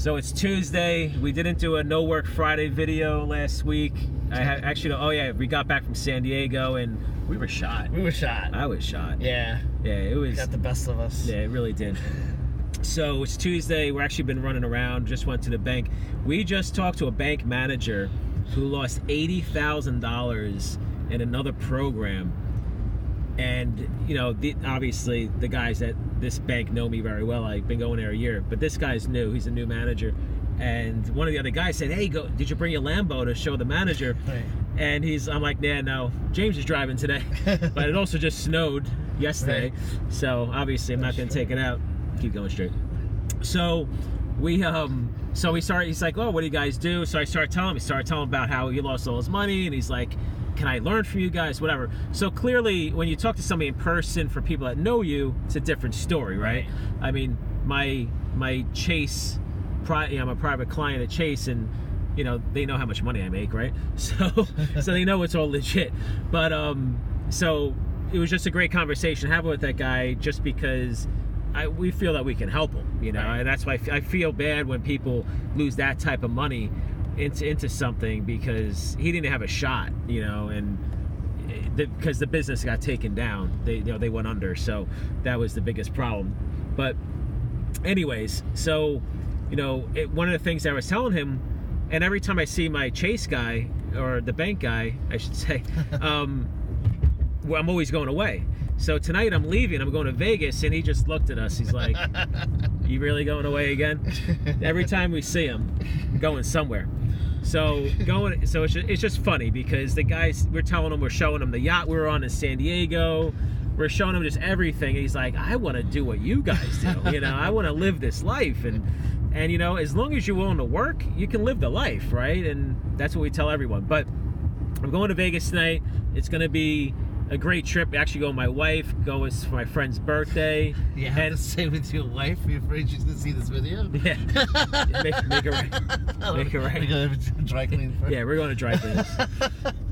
So it's Tuesday. We didn't do a No Work Friday video last week. We got back from San Diego and we were shot. We were shot. I was shot. Yeah. Yeah, it was. Got the best of us. Yeah, it really did. So it's Tuesday. We're actually been running around. Just went to the bank. We just talked to a bank manager who lost $80,000 in another program. And, you know, obviously the guys at this bank know me very well. I've been going there a year. But this guy's new. He's a new manager. And one of the other guys said, hey, did you bring your Lambo to show the manager? Right. And I'm like, nah, no. James is driving today. But it also just snowed yesterday. Right. So obviously I'm not going to take it out. Keep going straight. So we started, he's like, oh, what do you guys do? So I started telling him about how he lost all his money. And he's like, can I learn from you guys? Whatever. So clearly, when you talk to somebody in person, for people that know you, it's a different story, right? I mean, my Chase, I'm a private client at Chase, and you know they know how much money I make, right? So they know it's all legit. But so it was just a great conversation having with that guy, just because we feel that we can help him, you know, and that's why I feel bad when people lose that type of money into something, because he didn't have a shot, you know, and because the business got taken down, they went under, so that was the biggest problem. But anyways, so you know, one of the things I was telling him, and every time I see my Chase guy, or the bank guy I should say, I'm always going away. So tonight I'm leaving, I'm going to Vegas, and he just looked at us. He's like, you really going away again? Every time we see him, going somewhere. So it's just funny, because the guys, we're showing him the yacht we were on in San Diego. We're showing him just everything. And he's like, I want to do what you guys do. You know, I want to live this life. And you know, as long as you're willing to work, you can live the life, right? And that's what we tell everyone. But I'm going to Vegas tonight. It's going to be a great trip. Actually, go with my wife. Go for my friend's birthday. You have to stay with your wife? Are you afraid she's going to see this video? Yeah. Make it right. Make it right. We're going to dry clean first. Yeah, we're going to dry clean.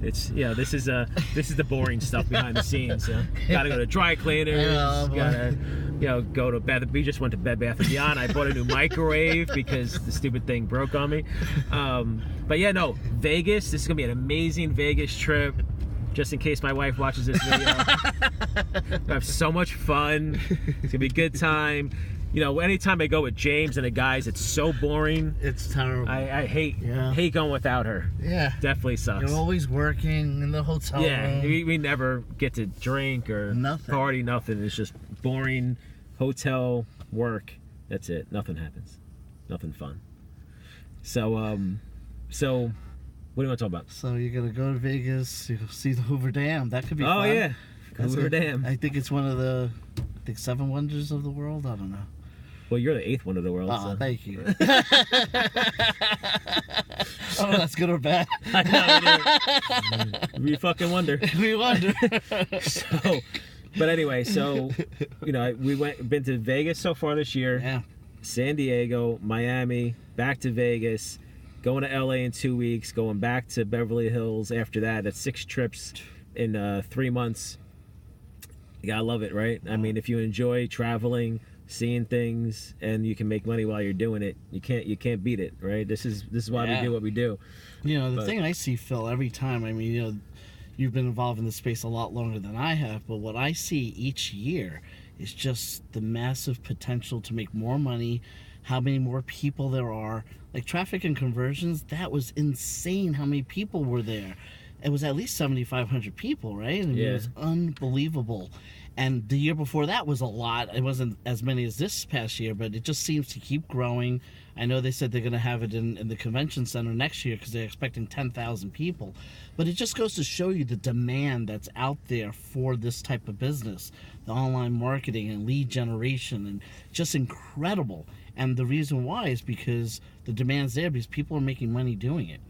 This is the boring stuff behind the scenes. So. Gotta go to dry cleaners. Gotta go to Bed. We just went to Bed Bath & Beyond. I bought a new microwave because the stupid thing broke on me. But yeah, no, Vegas. This is gonna be an amazing Vegas trip. Just in case my wife watches this video. I have so much fun. It's gonna be a good time. You know, anytime I go with James and the guys, it's so boring. It's terrible. I hate going without her. Yeah. Definitely sucks. You're always working in the hotel room. Yeah, we never get to drink or party, nothing. It's just boring hotel work. That's it. Nothing happens. Nothing fun. So what do you want to talk about? So you're going to go to Vegas, you'll see the Hoover Dam. That could be fun. Oh, yeah. Hoover Dam. I think it's one of the 7 wonders of the world. I don't know. Well, you're the 8th wonder of the world. Oh, so. Thank you. Oh, that's good or bad? I know. We fucking wonder. We wonder. But anyway, so, you know, been to Vegas so far this year. Yeah. San Diego, Miami, back to Vegas. Going to LA in 2 weeks, going back to Beverly Hills after that. That's 6 trips in 3 months. You gotta love it, right? I mean, if you enjoy traveling, seeing things, and you can make money while you're doing it, you can't beat it, right? This is why we do what we do. You know, the thing I see, Phil, every time, I mean, you know, you've been involved in this space a lot longer than I have, but what I see each year is just the massive potential to make more money, how many more people there are. Like traffic and conversions, that was insane how many people were there. It was at least 7,500 people, right? I mean, it was unbelievable. And the year before that was a lot. It wasn't as many as this past year, but it just seems to keep growing. I know they said they're going to have it in the convention center next year because they're expecting 10,000 people. But it just goes to show you the demand that's out there for this type of business. The online marketing and lead generation, and just incredible. And the reason why is because the demand's there because people are making money doing it.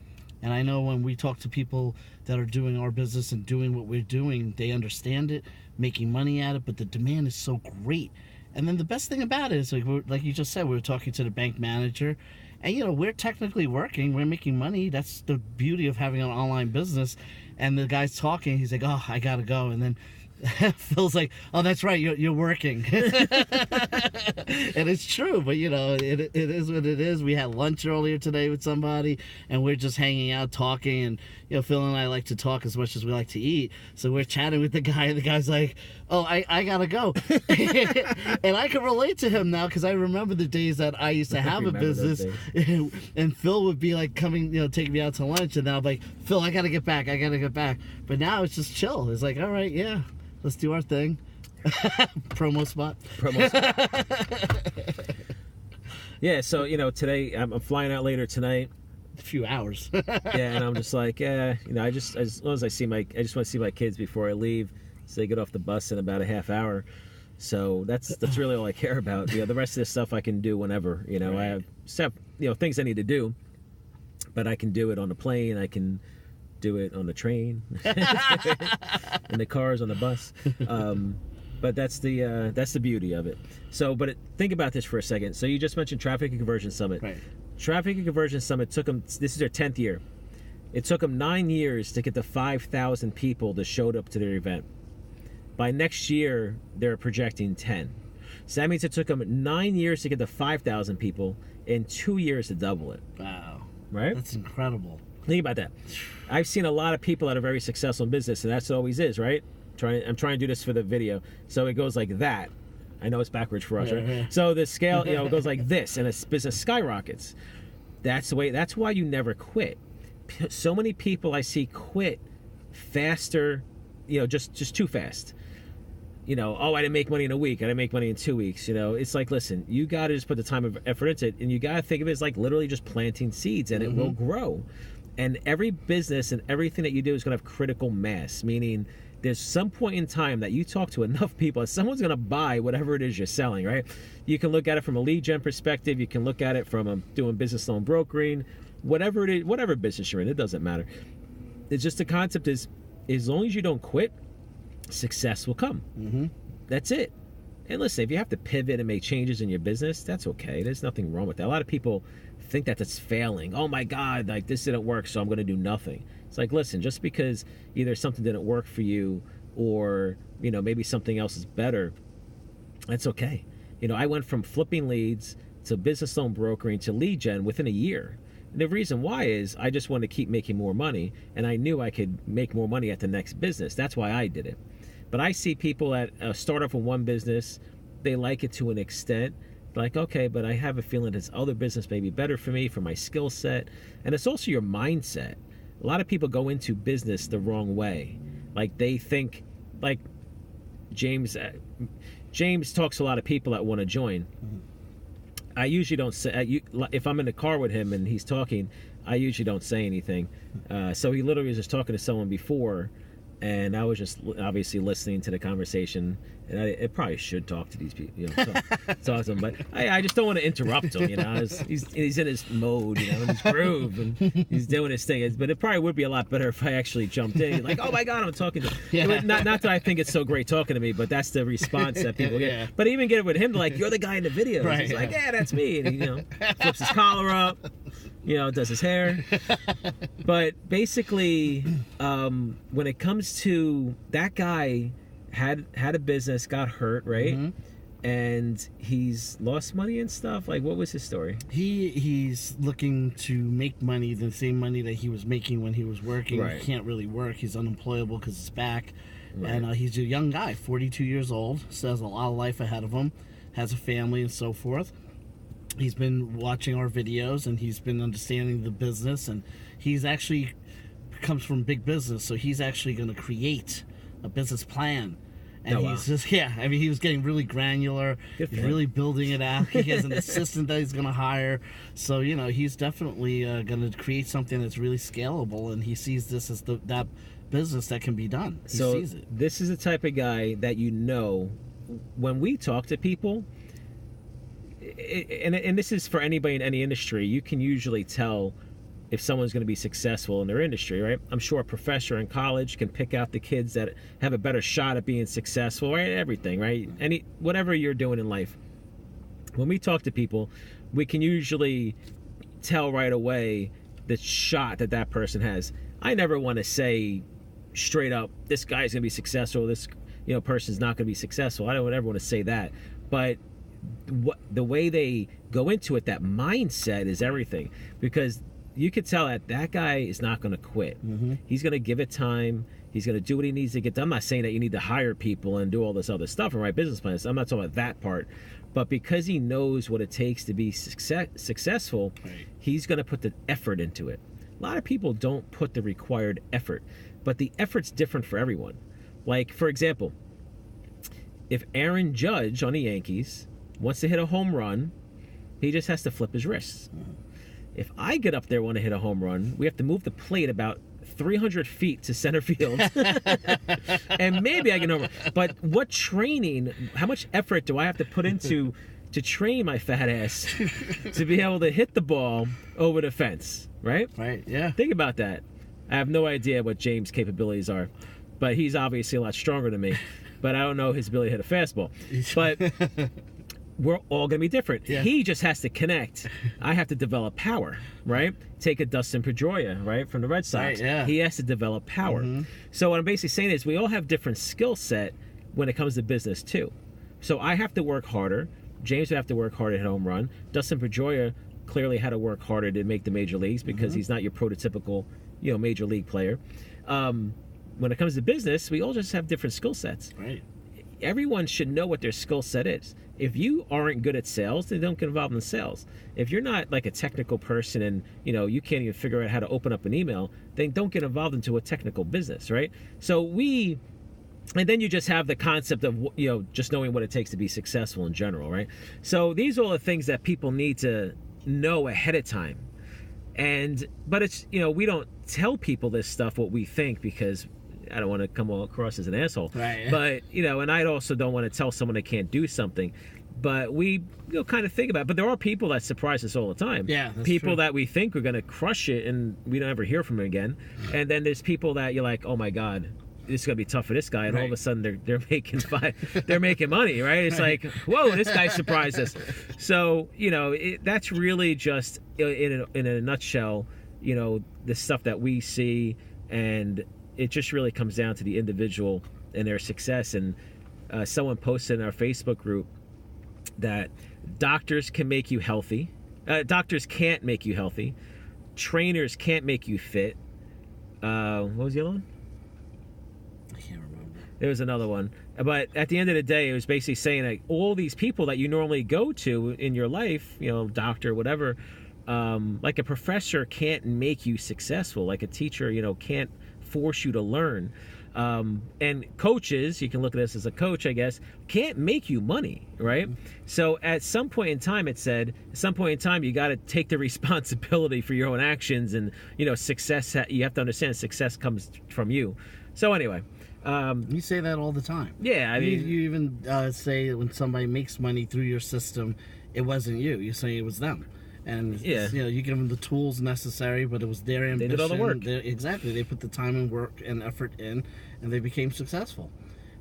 And I know when we talk to people that are doing our business and doing what we're doing, they understand it, making money at it, but the demand is so great. And then the best thing about it is, like you just said, we were talking to the bank manager, and you know, we're technically working, we're making money. That's the beauty of having an online business. And the guy's talking, he's like, oh, I gotta go. And then Phil's like, oh, that's right, you're working. And it's true, but it is what it is. We had lunch earlier today with somebody, and we're just hanging out talking, and Phil and I like to talk as much as we like to eat, so we're chatting with the guy, and the guy's like, oh, I gotta go. And I can relate to him now, because I remember the days that I used to have a business, and Phil would be like coming, taking me out to lunch, and then I'm like, Phil, I gotta get back. But now it's just chill. It's like, all right, yeah, let's do our thing. Promo spot. Yeah, so today I'm flying out later tonight. A few hours. Yeah, and I'm just like, I just as long as I want to see my kids before I leave, so they get off the bus in about a half hour. So that's really all I care about. The rest of this stuff I can do whenever. Right. I have things I need to do, but I can do it on the plane. I can do it on the train, in the cars, on the bus. But that's the beauty of it. So, think about this for a second. So you just mentioned Traffic and Conversion Summit. Right. Traffic and Conversion Summit took them. This is their 10th year. It took them 9 years to get the 5,000 people that showed up to their event. By next year, they're projecting 10. So that means it took them 9 years to get the 5,000 people, and 2 years to double it. Wow. Right? That's incredible. Think about that. I've seen a lot of people that are very successful in business, and that's what it always is, right? I'm trying to do this for the video. So it goes like that. I know it's backwards for us, right? Yeah. So the scale, it goes like this, and a business skyrockets. That's why you never quit. So many people I see quit faster, just too fast. Oh, I didn't make money in a week. I didn't make money in 2 weeks. It's like, listen, you got to just put the time and effort into it, and you got to think of it as like literally just planting seeds, and it will grow. And every business and everything that you do is going to have critical mass, meaning there's some point in time that you talk to enough people, and someone's going to buy whatever it is you're selling, right? You can look at it from a lead gen perspective. You can look at it from doing business loan brokering, whatever it is, whatever business you're in, it doesn't matter. It's just the concept is, as long as you don't quit, success will come. Mm-hmm. That's it. And listen, if you have to pivot and make changes in your business, that's okay. There's nothing wrong with that. A lot of people think that that's failing. Oh my God, like this didn't work, so I'm going to do nothing. It's like, listen, just because either something didn't work for you or, maybe something else is better, that's okay. I went from flipping leads to business loan brokering to lead gen within a year. And the reason why is I just wanted to keep making more money, and I knew I could make more money at the next business. That's why I did it. But I see people that start off with one business, they like it to an extent, like, okay, but I have a feeling this other business may be better for me, for my skill set. And it's also your mindset. A lot of people go into business the wrong way. Like they think, like James talks to a lot of people that want to join. I usually don't say, if I'm in the car with him and he's talking, I usually don't say anything. So he literally was just talking to someone before, and I was just obviously listening to the conversation, and I probably should talk to these people, talk to them, but I just don't want to interrupt him, he's in his mode, in his groove, and he's doing his thing. But it probably would be a lot better if I actually jumped in, like, oh my God, I'm talking to him. Yeah. Not that I think it's so great talking to me, but that's the response that people get. Yeah. But I even get it with him, like, you're the guy in the video. Right, he's like, yeah, that's me, and he, flips his collar up, does his hair. But basically, when it comes to that guy, had a business, got hurt, right? Mm-hmm. And he's lost money and stuff. Like, what was his story? He's looking to make money, the same money that he was making when he was working. Right. He can't really work. He's unemployable because his back. Right. And he's a young guy, 42 years old. Still has a lot of life ahead of him. Has a family and so forth. He's been watching our videos, and he's been understanding the business, and he's actually comes from big business, so he's actually going to create a business plan. And he's just, he was getting really granular. He's really building it out. He has an assistant that he's going to hire. So, he's definitely going to create something that's really scalable, and he sees this as that business that can be done. He sees it. This is the type of guy that when we talk to people, and this is for anybody in any industry, you can usually tell if someone's going to be successful in their industry, right? I'm sure a professor in college can pick out the kids that have a better shot at being successful, right? Everything, right? Whatever you're doing in life. When we talk to people, we can usually tell right away the shot that person has. I never want to say straight up, this guy's going to be successful. person's not going to be successful. I don't ever want to say that, but the way they go into it, that mindset is everything, because you could tell that guy is not going to quit. He's going to give it time. He's going to do what he needs to get done. I'm not saying that you need to hire people and do all this other stuff and write business plans. I'm not talking about that part. But because he knows what it takes to be successful, he's going to put the effort into it. A lot of people don't put the required effort, but the effort's different for everyone. Like, for example, if Aaron Judge on the Yankees wants to hit a home run, he just has to flip his wrists. If I get up there and want to hit a home run, we have to move the plate about 300 feet to center field. And maybe I can over. But what training, how much effort do I have to put into to train my fat ass to be able to hit the ball over the fence, right? Right, yeah. Think about that. I have no idea what James' capabilities are, but he's obviously a lot stronger than me. But I don't know his ability to hit a fastball. But we're all going to be different. Yeah. He just has to connect. I have to develop power, right? Take a Dustin Pedroia, right, from the Red Sox. Right, yeah. He has to develop power. So what I'm basically saying is we all have different skill set when it comes to business too. So I have to work harder. James would have to work harder to hit a home run. Dustin Pedroia clearly had to work harder to make the major leagues because he's not your prototypical, major league player. When it comes to business, we all just have different skill sets. Right. Everyone should know what their skill set is. If you aren't good at sales, then don't get involved in sales. If you're not like a technical person and you can't even figure out how to open up an email, then don't get involved into a technical business, right? And then you just have the concept of just knowing what it takes to be successful in general, right? So these are all the things that people need to know ahead of time. But it's we don't tell people this stuff what we think because I don't want to come across as an asshole. Right. But, and I also don't want to tell someone they can't do something. But we kind of think about it. But there are people that surprise us all the time. Yeah, that's people true. that we think are going to crush it and we don't ever hear from them again. And then there's people that you're like, oh my God, this is going to be tough for this guy. And all of a sudden they're making money, right? It's like, whoa, this guy surprised us. So, that's really just in a nutshell, the stuff that we see, and it just really comes down to the individual and their success. And someone posted in our Facebook group that doctors can make you healthy. Doctors can't make you healthy. Trainers can't make you fit. What was the other one? I can't remember. There was another one. But at the end of the day, it was basically saying that all these people that you normally go to in your life, doctor, whatever, like a professor can't make you successful. Like a teacher, can't force you to learn. And coaches, you can look at this as a coach, I guess, can't make you money, right? So at some point in time, it said, you got to take the responsibility for your own actions, and success. You have to understand success comes from you. So anyway, you say that all the time. Yeah, I mean, you even say when somebody makes money through your system, it wasn't you. You say it was them. And you give them the tools necessary, but it was their ambition. They did all the work. Exactly. They put the time and work and effort in, and they became successful.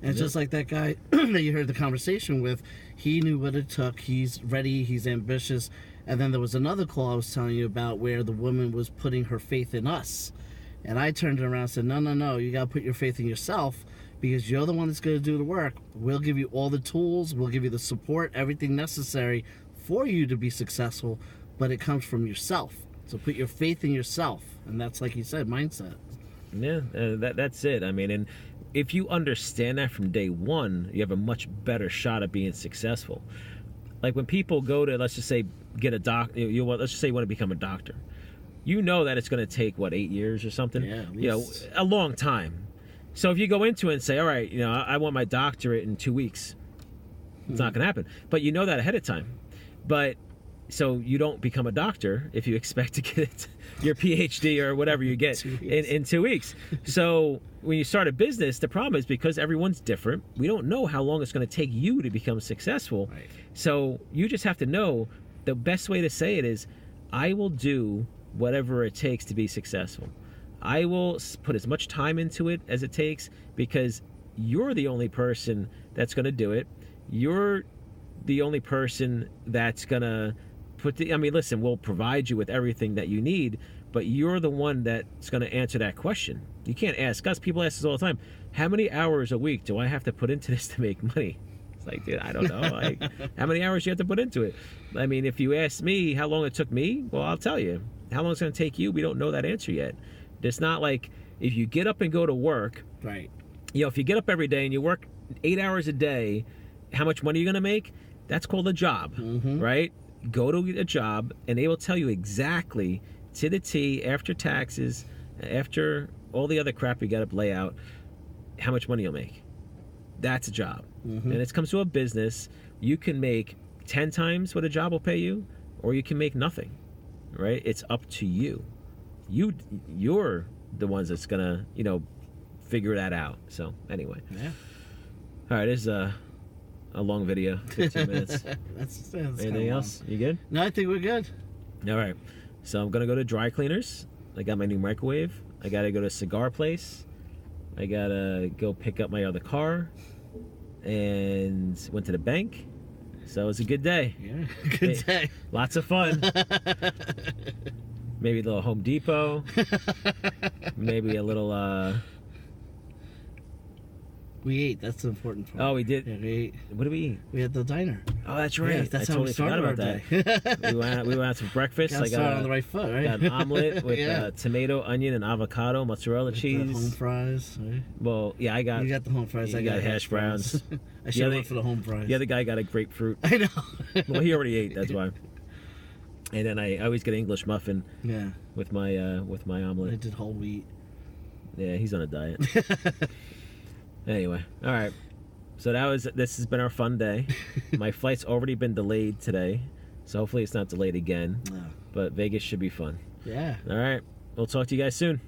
And it's just like that guy that you heard the conversation with. He knew what it took. He's ready. He's ambitious. And then there was another call I was telling you about where the woman was putting her faith in us. And I turned around and said, no. You got to put your faith in yourself, because you're the one that's going to do the work. We'll give you all the tools. We'll give you the support, everything necessary for you to be successful. But it comes from yourself. So put your faith in yourself. And that's, like you said, mindset. Yeah, that's it. I mean, and if you understand that from day one, you have a much better shot at being successful. Like when people go to, let's just say, get a let's just say you want to become a doctor. You know that it's going to take, 8 years or something? Yeah, at least. A long time. So if you go into it and say, all right, I want my doctorate in 2 weeks, it's not going to happen. But you know that ahead of time. But so you don't become a doctor if you expect to get your PhD or whatever you get in 2 weeks. So when you start a business, the problem is because everyone's different, we don't know how long it's going to take you to become successful. Right. So you just have to know the best way to say it is, I will do whatever it takes to be successful. I will put as much time into it as it takes, because you're the only person that's going to do it. You're the only person that's going to I mean, listen, we'll provide you with everything that you need, but you're the one that's going to answer that question. You can't ask us. People ask us all the time, how many hours a week do I have to put into this to make money? It's like, dude, I don't know. Like, how many hours you have to put into it? I mean, if you ask me how long it took me, well, I'll tell you. How long it's going to take you, we don't know that answer yet. It's not like if you get up and go to work, Right. you know, if you get up every day and you work 8 hours a day, how much money are you going to make? That's called a job, right? Go to a job and they will tell you exactly to the T, after taxes, after all the other crap you got to lay out, how much money you'll make. That's a job. And it comes to a business, you can make 10 times what a job will pay you, or you can make nothing, right? It's up to you. You're the ones that's gonna, you know, figure that out. So anyway, Yeah. all right, this is a long video, 15 minutes. That's Anything else? You good? No, I think we're good. All right. So I'm gonna go to dry cleaners. I got my new microwave. I gotta go to a cigar place. I gotta go pick up my other car, and went to the bank. So it was a good day. Yeah, good day. Lots of fun. Maybe a little Home Depot. Maybe a little. We ate. That's the important part. Oh, we did. Yeah, we ate. What did we eat? We had the diner. Oh, that's right. Yeah, that's I how we totally forgot started about our that. day. we went out for breakfast. Got I started on the right foot, right? got an omelet with Yeah. tomato, onion, and avocado, mozzarella The cheese. home fries. Right? Well, yeah, I got. You got the home fries. You I got hash browns. I should have went for the home fries. The other guy got a grapefruit. I know. Well, he already ate. That's why. And then I always get an English muffin Yeah. with my I omelet. did whole wheat. Yeah, he's on a diet. Anyway, all right. So this has been our fun day. My flight's already been delayed today, so hopefully it's not delayed again. No. But Vegas should be fun. Yeah. All right. We'll talk to you guys soon.